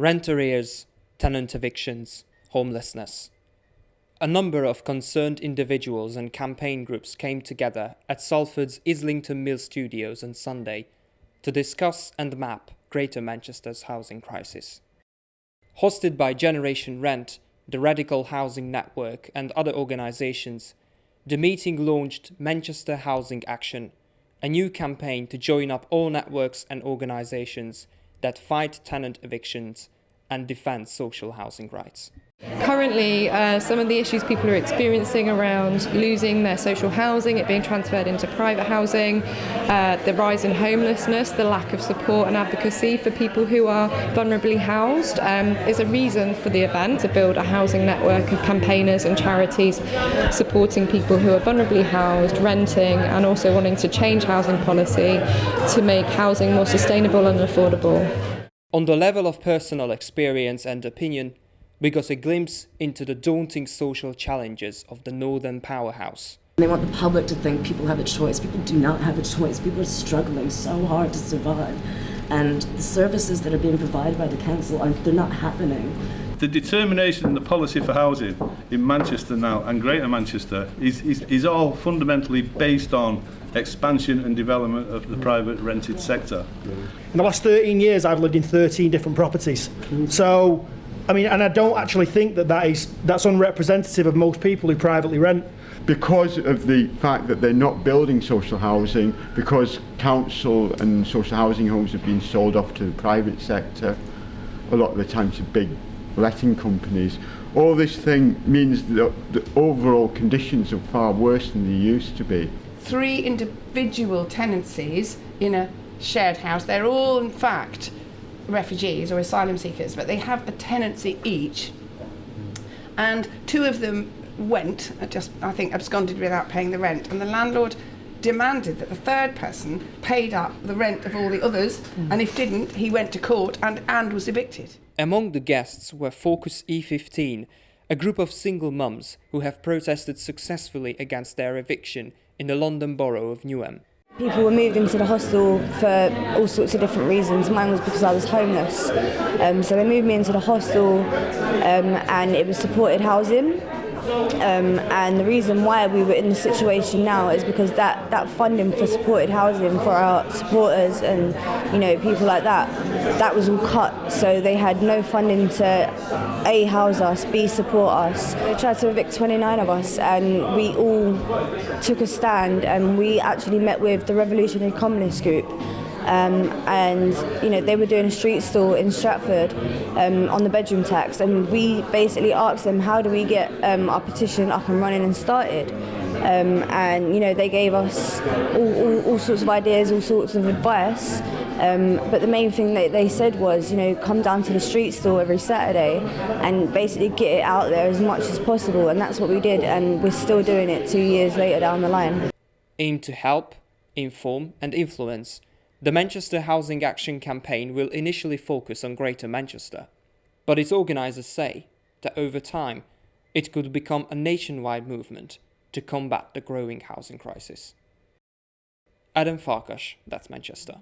rent arrears, tenant evictions, homelessness. A number of concerned individuals and campaign groups came together at Salford's Islington Mill Studios on Sunday to discuss and map Greater Manchester's housing crisis. Hosted by Generation Rent, the Radical Housing Network and other organisations, the meeting launched Manchester Housing Action, a new campaign to join up all networks and organisations that fight tenant evictions and defend social housing rights. Currently, some of the issues people are experiencing around losing their social housing, it being transferred into private housing, the rise in homelessness, the lack of support and advocacy for people who are vulnerably housed is a reason for the event to build a housing network of campaigners and charities supporting people who are vulnerably housed, renting and also wanting to change housing policy to make housing more sustainable and affordable. On the level of personal experience and opinion, we got a glimpse into the daunting social challenges of the Northern powerhouse. They want the public to think people have a choice. People do not have a choice. People are struggling so hard to survive. And the services that are being provided by the council, they're not happening. The determination and the policy for housing in Manchester now and Greater Manchester is all fundamentally based on expansion and development of the private rented sector. In the last 13 years, I've lived in 13 different properties. So, and I don't actually think that's unrepresentative of most people who privately rent. Because of the fact that they're not building social housing, because council and social housing homes have been sold off to the private sector, a lot of the time to big letting companies, all this thing means that the overall conditions are far worse than they used to be. 3 individual tenancies in a shared house, they're all in fact refugees or asylum seekers, but they have a tenancy each, and 2 of them went, I think absconded without paying the rent, and the landlord demanded that the 3rd person paid up the rent of all the others, and if didn't, he went to court and was evicted. Among the guests were Focus E15, a group of single mums who have protested successfully against their eviction in the London borough of Newham. People were moved into the hostel for all sorts of different reasons. Mine was because I was homeless. So they moved me into the hostel and it was supported housing. And the reason why we were in the situation now is because that funding for supported housing for our supporters and people like that was all cut, so they had no funding to A, house us, B, support us. They tried to evict 29 of us and we all took a stand, and we actually met with the Revolutionary Communist Group. And they were doing a street stall in Stratford on the bedroom tax, and we basically asked them, how do we get our petition up and running and started? And they gave us all sorts of ideas, all sorts of advice, but the main thing that they said was, come down to the street stall every Saturday and basically get it out there as much as possible, and that's what we did, and we're still doing it 2 years later down the line. Aimed to help, inform and influence, the Manchester Housing Action campaign will initially focus on Greater Manchester, but its organisers say that over time it could become a nationwide movement to combat the growing housing crisis. Adam Farkas, that's Manchester.